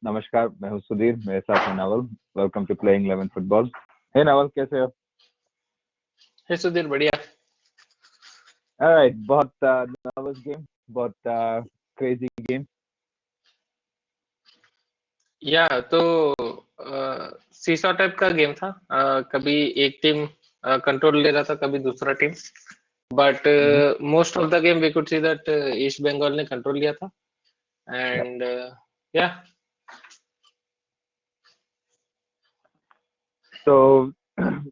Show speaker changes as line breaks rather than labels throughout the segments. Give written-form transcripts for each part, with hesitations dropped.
नमस्कार, मैं हूँ सुधीर, मेरे साथ है Naval. Welcome to playing 11 football. Hey Naval, कैसे हो?
हे सुधीर, बढ़िया।
ऑलराइट, बहुत नर्वस गेम, बहुत क्रेजी गेम।
या तो सीसॉ टाइप का गेम था। कभी एक टीम कंट्रोल ले रहा था, कभी दूसरा team. But most of the game we could see that East Bengal ने कंट्रोल लिया था।
Yeah.
And yeah
So,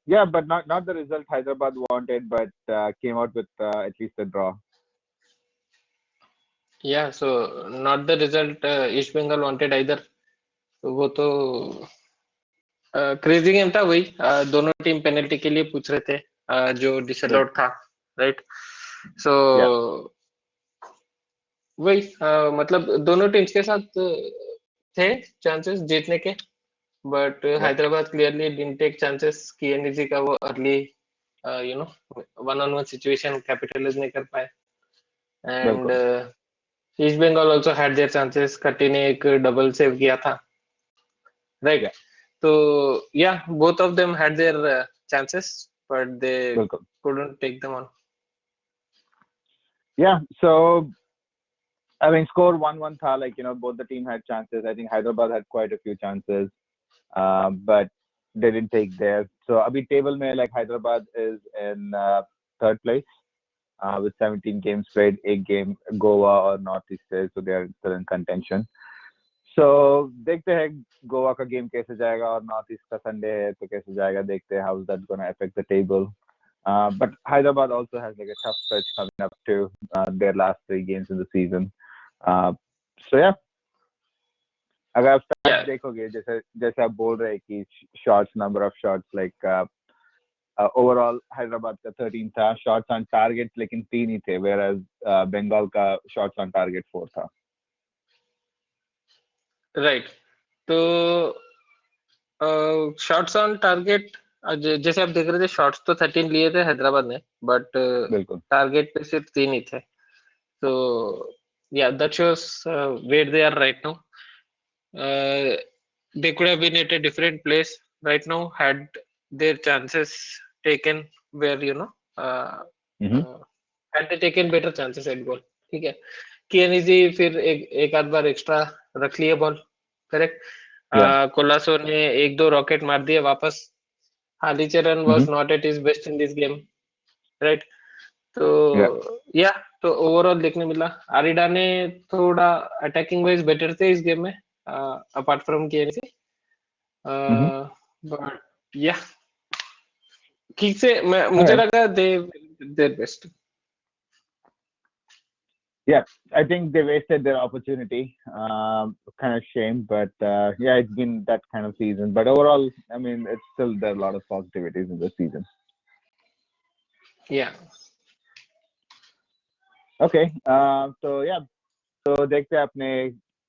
yeah, but not the result Hyderabad wanted, but came out with at least a draw.
Yeah so not the result East Bengal wanted either. वो तो crazy game था। वही दोनों team penalty के लिए पूछ रहे थे, जो
Right.
डिसअलाउड था। राइट। सो
Yeah.
वही मतलब दोनों टीम्स के साथ थे चांसेस जीतने के। But
Yep.
Hyderabad clearly didn't take chances कि एनईजी का वो early you know one on one situation capitalize नहीं कर पाए। एंड
बिल्कुल।
East Bengal also had their chances. Katti ने एक डबल सेव किया था। राइट।
Yeah.
तो yeah both of them had their chances, but they
बिल्कुल।
couldn't take them on.
Yeah. So, I mean, score 1-1 tha, like, both the team had chances. I think Hyderabad had quite a few chances, but they didn't take theirs. So, abhi table mein, like, Hyderabad is in third place with 17 games played, 8 game Goa or Northeast है, so they are still in contention. So देखते हैं गोवा का game कैसे जाएगा और north east का Sunday है तो कैसे जाएगा, देखते हैं how is that going to affect the table. But Hyderabad also has like a tough stretch coming up to their last 3 games in the season. So yeah, अगर आप stats
Yeah.
देखोगे जैसे जैसे आप बोल रहे हैं कि shots, number of shots, like overall Hyderabad का 13 था, शॉट्स ऑन टारगेट लेकिन 3 ही थे, whereas बंगाल का शॉट्स ऑन टारगेट 4 था।
राइट। तो शॉट्स ऑन टारगेट जैसे आप देख रहे थे, शॉट्स तो 13 लिए थे हैदराबाद ने, बट
बिल्कुल।
टारगेट पे सिर्फ 3 ही थे। तो yeah that shows where they are right now. They could have been at a different place right now had their chances taken where
hmm.
uh, had they taken better chances at goal. ठीक है। केएनजी फिर एक आध बार extra रख लिए ball. Correct.
या।
कोलासो ने एक दो रॉकेट मार दिए वापस। Halicharan
hmm.
Was not at his best in this game. Right. तो
या।
या तो ओवरऑल देखने मिला आरिडा ने थोड़ा अटैकिंग वाइज बेटर थे इस गेम में, apart from KNC.
Hmm.
But yeah ठीक से मुझे
ऑलराइट।
लगा they their best.
Yeah, I think they wasted their opportunity. Kind of shame, but yeah, it's been that kind of season. But overall, I mean, it's still there are a lot of positivities in this season.
या
Okay, so yeah, तो देखते हैं अपने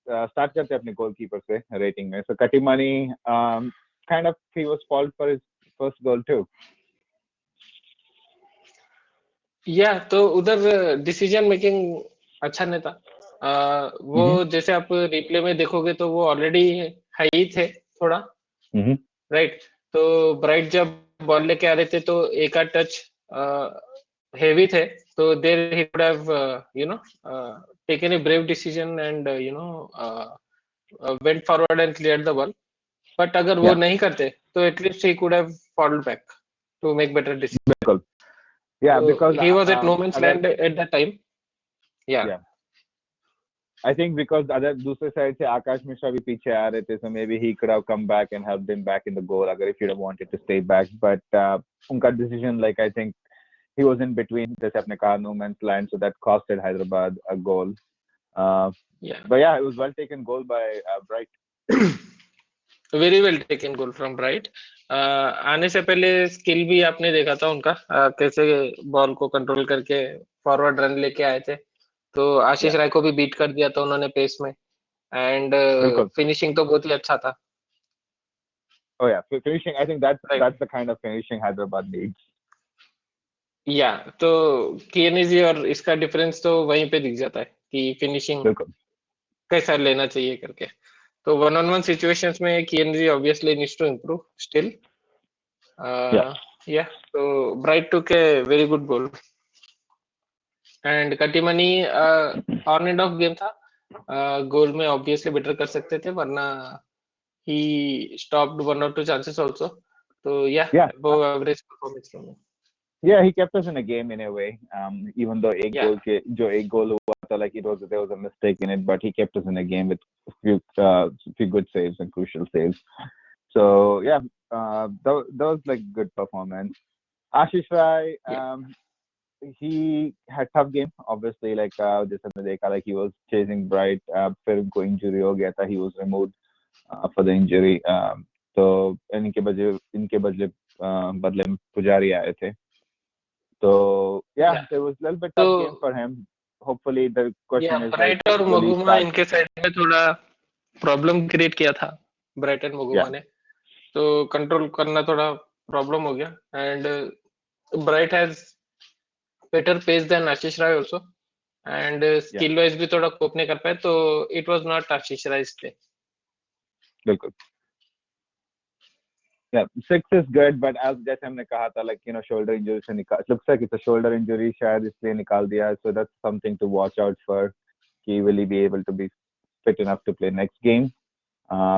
start करते हैं अपने goalkeeper से rating में. So Katimani, kind of he was fault for his first goal too.
या तो उधर डिसीजन मेकिंग अच्छा नहीं था। वो
Mm-hmm.
जैसे आप रिप्ले में देखोगे तो वो ऑलरेडी हाई थे थोड़ा।
Mm-hmm.
राइट। तो ब्राइट जब बॉल लेके आ रहे थे तो एक आध टच हेवी थे। तो there he could have taken a brave decision and went forward and clear the ball. But अगर वो
Yeah,
नहीं करते तो at least he could have followed back to make better decision.
बिल्कुल. Yeah,
तो
because
he was at no man's
अगर
land at that time. Yeah
yeah, I think because other दूसरे side से आकाश मिश्रा भी पीछे आ रहे थे, so maybe he could have come back and helped him back in the goal अगर if he'd have wanted to stay back, but उनका decision, like I think he was in between, जैसे आपने कहा, no man's land, so that costed Hyderabad a goal. Uh,
या
but yeah, it was well taken goal by Bright.
Very well taken goal from bright. आने से पहले skill भी आपने देखा था उनका, कैसे बॉल को कंट्रोल करके फॉरवर्ड रन लेके आए थे। तो आशीष
Yeah,
राय को भी बीट कर दिया था उन्होंने पेस में। एंड
बिल्कुल.
फिनिशिंग तो बहुत ही अच्छा था।
Oh yeah, finishing, I think
right.
that's the kind of finishing Hyderabad needs.
या तो केएनजी और इसका डिफरेंस तो वहीं पे दिख जाता है कि फिनिशिंग
बिल्कुल.
कैसा लेना चाहिए करके। तो one-on-one situations में Kienzi obviously needs to improve still. Yeah. So Bright took a very good goal. And Katimani on and off game था. गोल में obviously better कर सकते थे, वरना he stopped one or two chances also. So yeah, above average performance from him.
Yeah, he kept us in a game in a way. Even though एक goal हुआ था, like there was a mistake in it, but he kept us in a game with a few good saves and crucial saves. So yeah, that was like good performance. Ashish Rai, he had tough game. Obviously, like जैसे हमने देखा, like he was chasing Bright. फिर उनको injury हो गया था. He was removed for the injury. तो इनके बदले में पुजारी आए थे. So yeah, there was a little bit tough game for him. Hopefully the question is
Bright और Moguma इनके साइड में थोड़ा प्रॉब्लम क्रिएट किया था ब्राइट एंड मोगुमा ने, तो कंट्रोल करना थोड़ा प्रॉब्लम हो गया. And Bright has better pace than Ashish Rai also, and skill wise भी थोड़ा कोप नहीं कर पाए, तो इट वाज नॉट आशीष राय's डे.
बिल्कुल. Yeah, 6 is good, but as जैसे हमने कहा था, like shoulder injury से निकाल, looks like it's a shoulder injury, शायद इसलिए निकाल दिया. So that's something to watch out for. He will be able to be fit enough to play next game.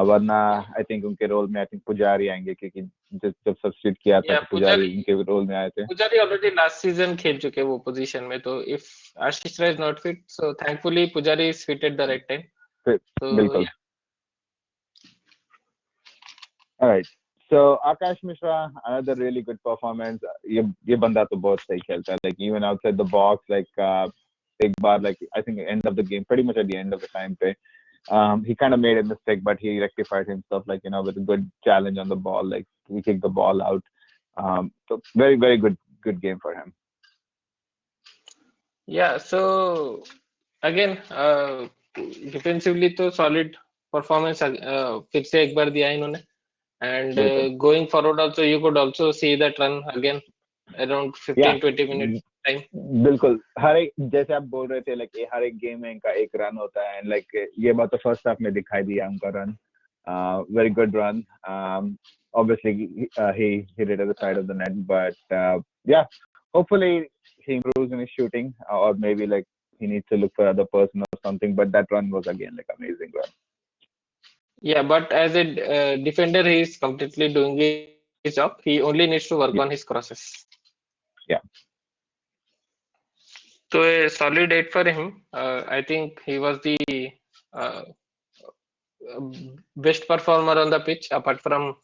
वरना I think उनके रोल में I think पुजारी आएंगे, क्योंकि जब सब्स्टिट्यूट किया था पुजारी इनके रोल में आए थे.
पुजारी ऑलरेडी लास्ट सीजन खेल चुके वो पोजीशन में, तो if Ashish Rai is not fit, so thankfully पुजारी is fit at the right time. So
बिल्कुल. All right. So Akash Mishra, another really good performance. ये बंदा तो बहुत सही खेलता है. Like even outside the box, like एक बार, like I think end of the game, pretty much at the end of the time पे, he kind of made a mistake, but he rectified himself, like with a good challenge on the ball. Like he kicked the ball out. So very very good game for him.
Yeah. So again, defensively तो solid performance फिर से एक बार दिया इन्होंने. And going forward also, you could also see that run again around 15-20 minutes time.
बिल्कुल. हर एक, जैसे आप बोल रहे थे, like हर एक गेम में इनका एक रन होता है, and like ये बात तो फर्स्ट हाफ में दिखाई दिया उनका run. Very good run. Obviously he hit it at the side of the net, but yeah, hopefully he improves in his shooting, or maybe like he needs to look for other person or something, but that run was again like amazing run.
Yeah, but as a defender, he is completely doing his job. He only needs to work on his crosses.
Yeah.
So a solid 8 for him. I think he was the best performer on the pitch, apart from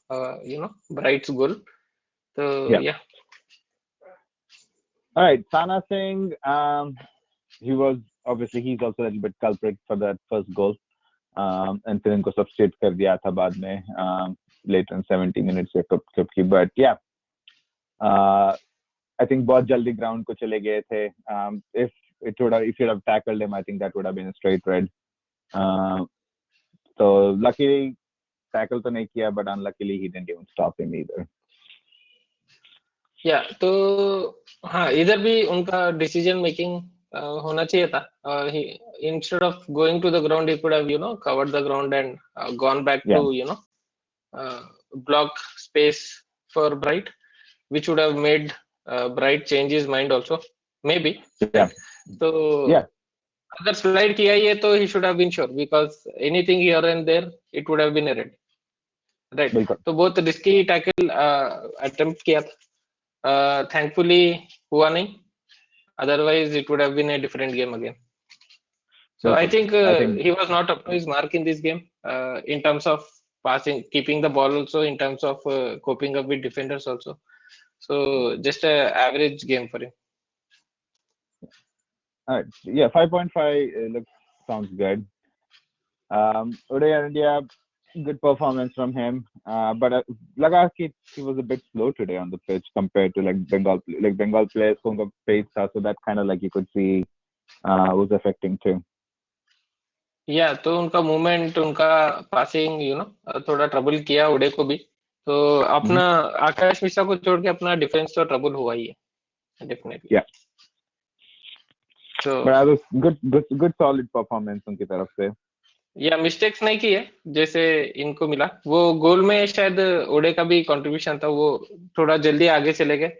Bright's goal. So yeah.
All right, Sana Singh. He's also a little bit culprit for that first goal. And फिर इनको substitute कर दिया था बाद में later in 70 minutes से कब की. But yeah, I think बहुत जल्दी ground को चले गए थे. If you'd have tackled him, I think that would have been a straight red. So luckily tackle तो नहीं किया, but unluckily he didn't even stop him either.
Yeah, तो हाँ, इधर भी उनका decision making होना चाहिए था. Instead of going to the ground, he could have covered the ground and gone back to block space for Bright, which would have made Bright change his mind also, maybe. So अगर slide किया ये तो he should have been sure, because anything here and there it would have been a red, right? तो बहुत risky tackle attempt किया था. Thankfully हुआ नहीं, otherwise it would have been a different game again. So I think he was not up to his mark in this game, in terms of passing, keeping the ball also, in terms of coping up with defenders also. So just a average game for him.
All right. Yeah, 5.5 sounds good. Uday India, good performance from him, but लगा कि he was a bit slow today on the pitch compared to like Bengal players who got pace था, so that kind of like you could see was affecting too.
Yeah, तो उनका movement, उनका passing, थोड़ा trouble किया उड़े को भी. तो अपना आकाश मिश्रा को छोड़ के अपना डिफेंस तो ट्रबल हुआ ही है, definitely.
Yeah. So but that was good solid performance उनकी तरफ से.
या मिस्टेक्स नहीं की है जैसे इनको मिला। वो गोल में शायद ओडे का भी कंट्रीब्यूशन था, वो थोड़ा जल्दी आगे चले गए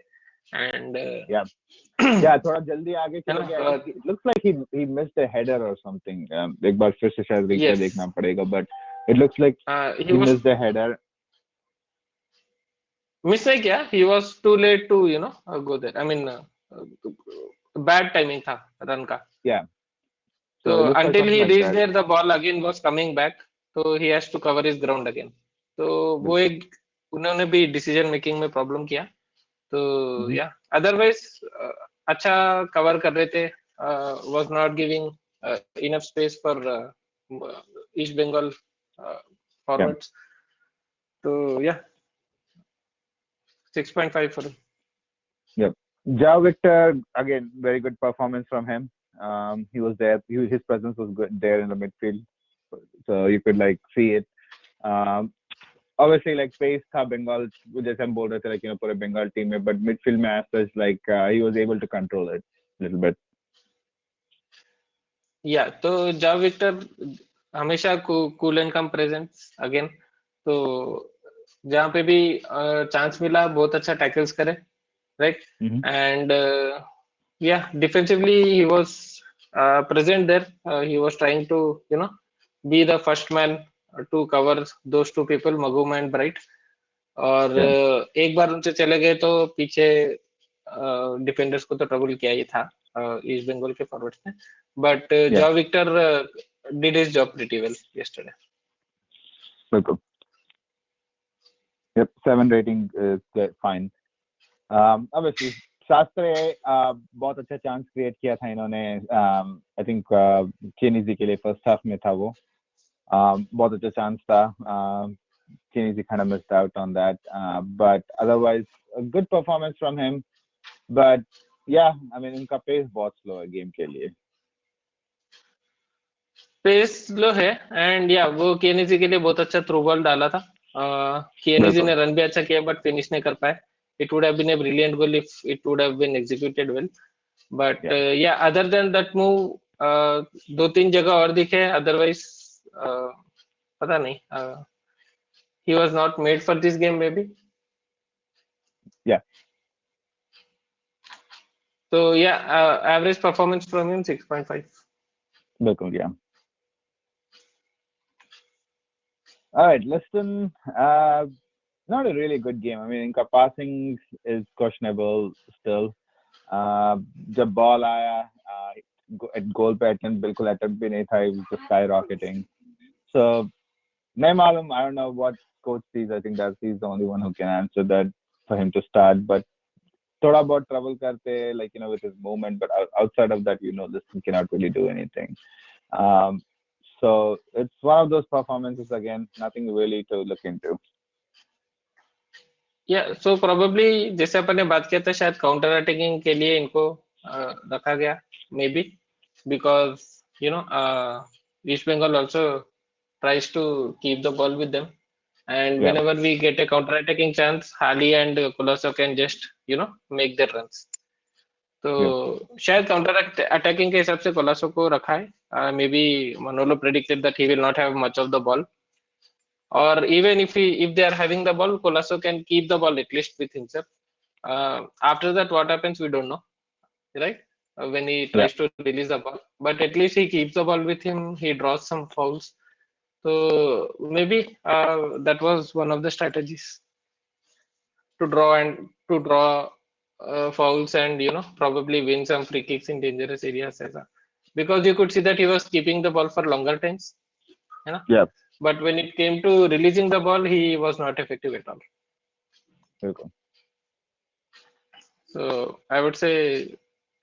एंड
Yeah. Yeah, थोड़ा जल्दी आगे
है
चले गए। I
ना।
think it looks like he missed a header or something. एक बार फिर से शायद replay
यस,
देखना पड़ेगा, but it looks like
he
he
was
missed a header.
Miss नहीं किया, he was too late to go there, I mean bad timing था run का।
Yeah.
तो
So it looks like
until
something
he
like
reached
that.
there the ball again was coming back, तो he has to cover his ground again। तो वो
बिल्कुल।
एक उन्होंने भी डिसीजन मेकिंग में प्रॉब्लम किया। तो
Mhm.
या अदरवाइज अच्छा कवर कर रहे थे, was not giving enough space for East Bengal
Yeah.
Forwards. तो yeah 6.5 for.
Yep. Jao Victor, again, very good performance from him. He was there. His presence was good there in the midfield, so you could like see it. Um, obviously, like pace था Bengal, जैसे हम बोल रहे थे, like पूरे Bengal team में, but midfield में as such, like he was able to control it a little bit.
या तो जाव विक्टर हमेशा cool and come presence again. तो जहाँ पे भी चांस मिला बहुत अच्छा टैकल्स करे, राइट।
Mhm.
एंड या defensively he was present there, he was trying to be the first man to cover those two people, Magum and Bright। और
Yeah.
एक बार उनसे चले गए तो पीछे डिफेंडर्स को तो ट्रबल किया ही था ईस्ट बंगाल के फॉरवर्ड्स ने। But
Yeah.
Jao Victor did his job pretty well yesterday.
बिल्कुल। Yep. 7 rating is fine. Obviously शास्त्रे बहुत अच्छा चांस क्रिएट किया था इन्होंने। आई थिंक चेनीजी के लिए फर्स्ट हाफ में था वो। बहुत अच्छा चांस था। Chinese kind of missed out on that, but otherwise a good performance from him. But yeah, I mean उनका pace बहुत slow है गेम के लिए।
पेस लो है एंड या वो केनेजी के लिए बहुत अच्छा थ्रू बॉल डाला था। केनेजी
बिल्कुल।
ने रन भी अच्छा किया बट फिनिश नहीं कर पाए। It would have been a brilliant goal if it would have been executed well. But
Yeah.
Yeah other than that move दो तीन जगह और दिखे, अदरवाइज पता नहीं, he was not made for this game maybe।
Yeah.
So yeah, average performance from him 6.5।
बिल्कुल। Yeah. All right, listen. Not a really good game. I mean इनका passing is questionable still. जब ball आया गोल पे attempt बिल्कुल attempt भी नहीं था। It was just skyrocketing. So नहीं मालूम, I don't know what coach sees. I think that he's the only one who can answer that for him to start. But थोड़ा बहुत trouble करते like with his movement, but outside of that this team cannot really do anything. So it's one of those performances again, nothing really to look into.
या so probably जैसे अपन ने बात किया था शायद काउंटर अटैकिंग के लिए इनको रखा गया maybe, because East Bengal also tries to keep the ball with them, and
Yeah.
whenever we get a counter attacking chance, Hali and Colosso can just make their runs। तो
Yeah.
शायद counter attacking के हिसाब से कोलासो को रखा है। May be मनोलो predicted that he will not have much of the ball, or even if they are having the ball, Colasso can keep the ball at least with himself। After that, what happens we don't know, right? When he
Yeah.
tries to release the ball, but at least he keeps the ball with him. He draws some fouls, so maybe that was one of the strategies to draw fouls and probably win some free kicks in dangerous areas as a, because you could see that he was keeping the ball for longer times,
Yeah.
but when it came to releasing the ball, he was not effective at all।
बिल्कुल।
So I would say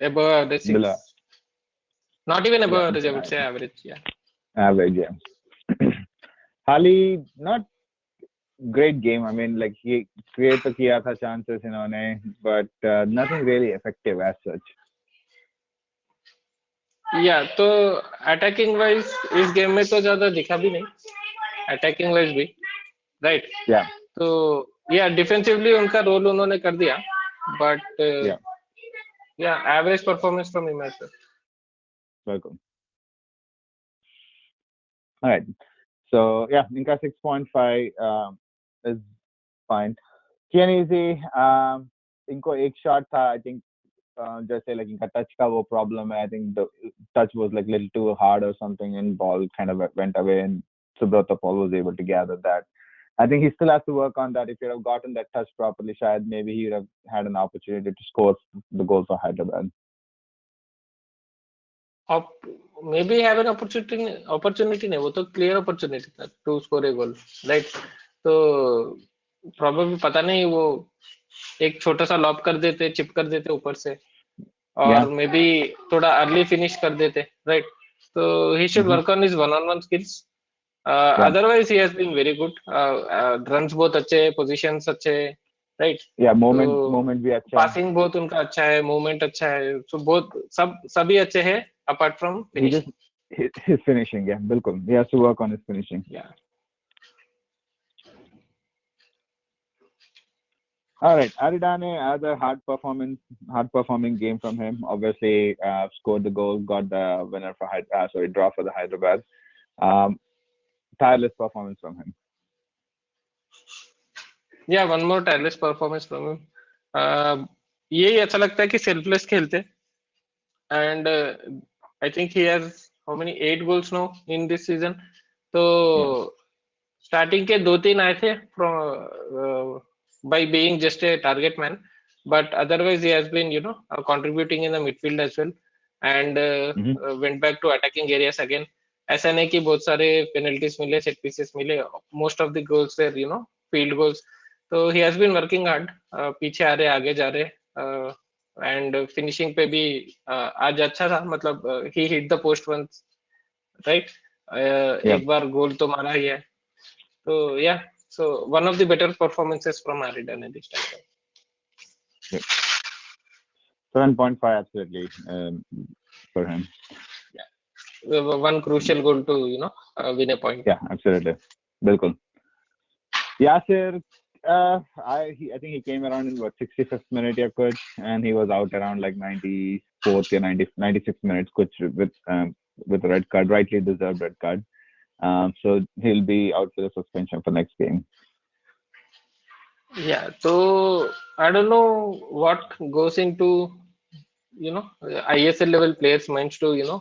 above average
Mila.
6, not even above
Yeah.
average, I would say average। Yeah,
Average. Yeah. Hali, not great game. I mean, like he create तो किया था chances इन्होंने, but nothing really effective as such.
yeah। तो attacking wise इस game में तो ज्यादा दिखा भी नहीं, अटैकिंग वाइज भी, राइट।
Yeah.
तो या डिफेंसिवली उनका रोल उन्होंने कर दिया, बट
Yeah.
या एवरेज परफॉर्मेंस फ्रॉम हिम।
बिल्कुल। All right. So yeah, इनका 6.5 is fine. Chianese, इनको एक shot था, I think जैसे like इनका touch का वो problem है. I think the touch was like little too hard or something, and ball kind of went away, and Subrata Paul was able to gather that. I think he still has to work on that. If he would have gotten that touch properly, शायद maybe he would have had an opportunity to score the goal for Hyderabad.
Maybe have an opportunity नहीं, वो तो clear opportunity था to score a goal, right? तो probably पता नहीं वो एक छोटा सा लॉब कर देते, चिप कर देते ऊपर से, और मे बी थोड़ा अर्ली फिनिश कर देते, राइट? तो he should work on his one-on-one skills. Otherwise he has been very good. Runs बहुत अच्छे, positions अच्छे, right?
Yeah, moment भी अच्छा है.
Passing बहुत उनका अच्छा है, movement अच्छा है, so बहुत सभी अच्छे हैं apart from finishing.
His finishing, yeah, बिल्कुल. He has to work on his finishing.
Yeah.
All right, Aridane, other hard performing game from him. Obviously, scored the goal, got the winner for draw for the Hyderabad. Tireless performance from him.
Yeah, one more tireless performance from him. यही अच्छा लगता है कि selfless खेलते, and I think he has how many 8 goals now in this season. तो starting के 2-3 आए थे from by being just a target man, but otherwise he has been contributing in the midfield as well, and went back to attacking areas again. ऐसा नहीं कि बहुत सारे penalties मिले, set pieces मिले, most of the goals were field goals. So he has been working hard, पीछे आ रहे, आगे जा रहे, and finishing पे भी आज अच्छा था, मतलब he hit the post once, right? एक बार गोल तो मारा ही है. So yeah, so one of the better performances from Aridane this time.
7.5 absolutely for him.
Yeah, one crucial goal to win a point.
Yeah, absolutely, bilkul. Yasir, I think he came around in 65th minute या कुछ, and he was out around like 94th या 96th minutes कुछ with a red card, rightly deserved red card. So he'll be out for the suspension for next game.
Yeah, so I don't know what goes into ISL level players' minds to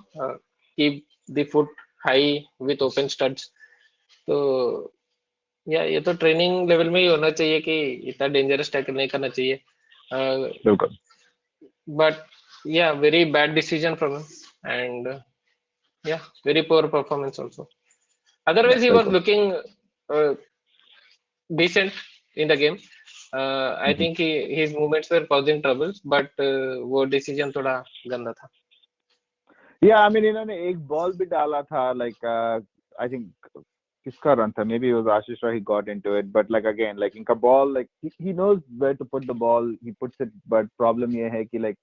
keep the foot high with open studs. तो ये तो training level में ही होना चाहिए कि इतना dangerous tackle नहीं करना चाहिए.
बिल्कुल.
But yeah, very bad decision from him, and yeah, very poor performance also. Otherwise, he was looking decent in the game. I think his movements were causing troubles, but वो decision थोड़ा गंदा था.
Yeah, I mean इन्होंने एक ball भी डाला था, like I think किसका रन था, maybe it was Ashish Rai, he got into it, but like again, like इनका ball, like he knows where to put the ball, he puts it, but problem ये है कि like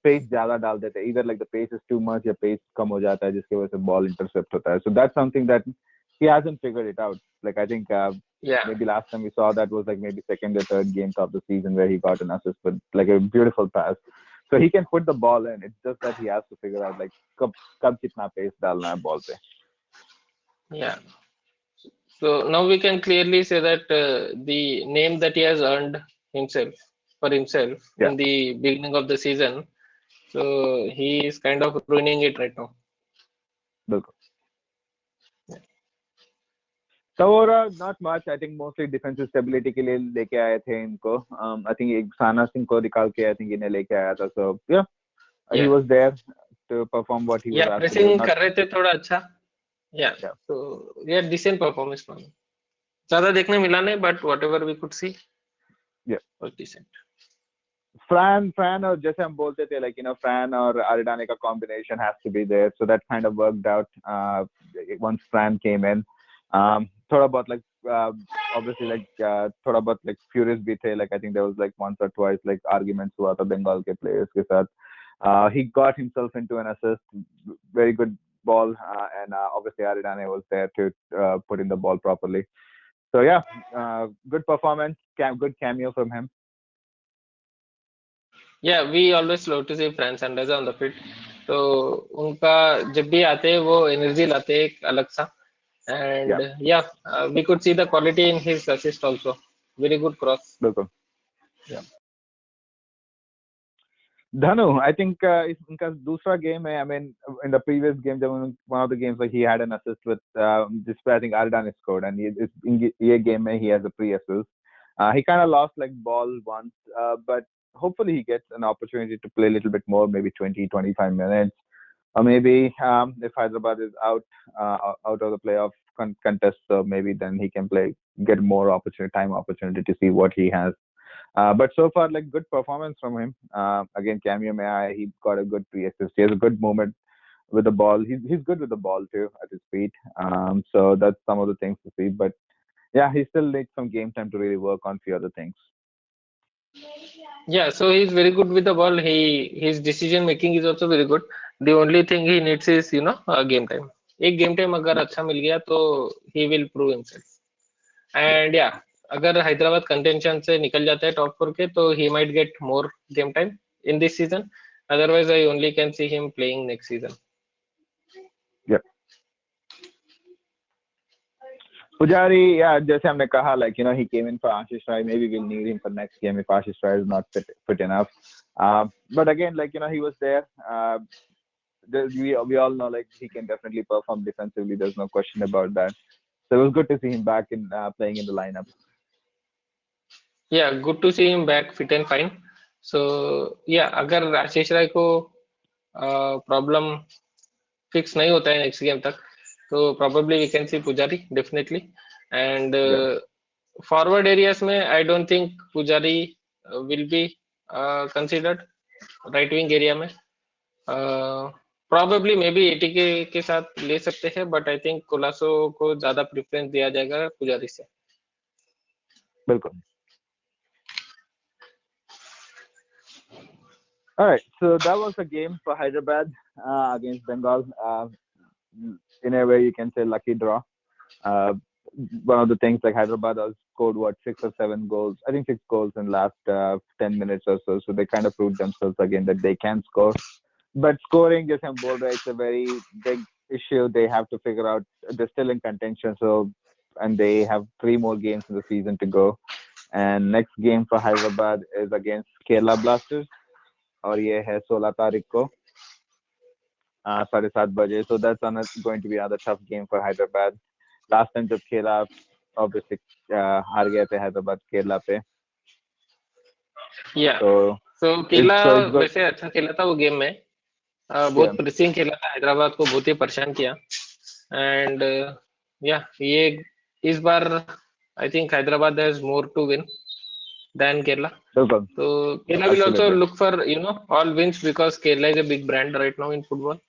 pace ज्यादा डाल देते हैं, either like the pace is too much या pace कम हो जाता है जिसकी वजह से ball intercept होता है. So that's something that he hasn't figured it out. Like I think maybe last time we saw that was like maybe second or third game of the season where he got an assist with like a beautiful pass. So he can put the ball in. It's just that he has to figure out like कब कितना pace डालना है ball पे.
Yeah. So now we can clearly say that the name that he has earned for himself in the beginning of the season, so he is kind of ruining it right now.
बिल्कुल. Tavora, not much. I think mostly defensive stability के लिए लेके आए थे इनको. I think एक साना सिंह को निकाल के I think इन्हें लेके आया था. So yeah, he was there to perform what he was asked to do.
Pressing कर रहे थे थोड़ा अच्छा. Yeah. So yeah, decent performance from him. ज़्यादा देखने मिला नहीं, but whatever we could see, was decent.
Fran और जैसे हम बोलते थे, like Fran और Aridane का combination has to be there. So that kind of worked out once Fran came in. थोड़ा बहुत like obviously like थोड़ा बहुत like furious भी थे. Like I think there was like once or twice like arguments हुआ था Bengal के players के साथ. He got himself into an assist, very good ball, and obviously Aridane was there to put in the ball properly. So yeah, good performance, good cameo from him.
Yeah, we always love to see Fran Sanders on the field. तो उनका जब भी आते हैं वो energy लाते हैं एक अलग सा.
Yeah,
And yeah, we could see the quality in his assist also. Very good cross.
बिल्कुल. Yeah. Dhanu, I think इनका दूसरा game है. I mean, in the previous game, one of the games like he had an assist with this. I think Ardan scored, and ये game में he has a pre-assist. He kind of lost like ball once, but hopefully he gets an opportunity to play a little bit more, maybe 20, 25 minutes, or maybe if Hyderabad is out of the playoff contest, so maybe then he can get more opportunity to see what he has. But so far, like good performance from him. Again, cameo May he got a good pre-assist. He has a good moment with the ball. He's good with the ball too at his feet. So that's some of the things to see. But yeah, he still needs some game time to really work on few other things.
Yeah, so he's very good with the ball. His decision making is also very good. The only thing he needs is game time. एक game time अगर अच्छा मिल गया तो he will prove himself. And yeah, अगर Hyderabad contention से निकल जाता है टॉप 4 के तो he might get more game time in this season. Otherwise, I only can see him playing next season.
Yep. Pujari, yeah, जैसे हमने कहा, like he came in for Ashish Rai. Maybe we'll need him for next game if Ashish Rai is not fit enough. But again, like he was there. We all know like he can definitely perform defensively. There's no question about that. So it was good to see him back in playing in the lineup.
Yeah, good to see him back fit and fine. So yeah, अगर आशीष राय को problem fix नहीं होता है next game तक तो probably we can see Pujari definitely. And forward areas में I don't think Pujari will be considered. right wing area में probably maybe ATK के साथ ले सकते हैं, but I think कोलासो को ज्यादा प्रेफरेंस दिया जाएगा पुजारी से.
बिल्कुल. All right, so that was a game for Hyderabad against Bengal. In a way, you can say lucky draw. One of the things like Hyderabad has scored 6 or 7 goals. I think 6 goals in last 10 minutes or so. So they kind of proved themselves again that they can score. But scoring, just I'm bold, it's a very big issue. They have to figure out. They're still in contention, and they have 3 more games in the season to go. And next game for Hyderabad is against Kerala Blasters. और ये है 16 तारीख को 7:30 बजे. So that's going to be another tough game for Hyderabad. Last time जब खेला obviously हार गए थे हैदराबाद केरला पे.
Yeah. So केरला वैसे अच्छा खेला था वो गेम में. बहुत प्रेसिंग खेला था, हैदराबाद को बहुत ही परेशान किया. And yeah, ये इस बार I think Hyderabad has more to win than Kerala. So Kerala will also look for all wins because Kerala is a big brand right now in football.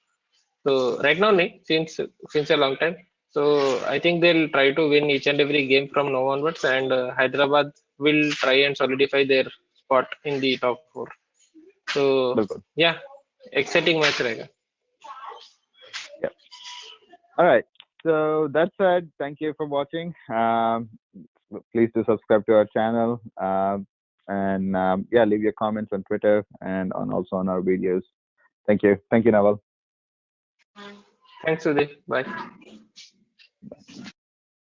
So right now, since a long time. So I think they'll try to win each and every game from now onwards, and Hyderabad will try and solidify their spot in the top 4. So yeah, exciting match रहेगा.
Yeah. All right. So that's it. Thank you for watching. Please do subscribe to our channel. And yeah, leave your comments on Twitter and also on our videos. Thank you. Thank you, Naval.
Thanks, Sudhi. Bye.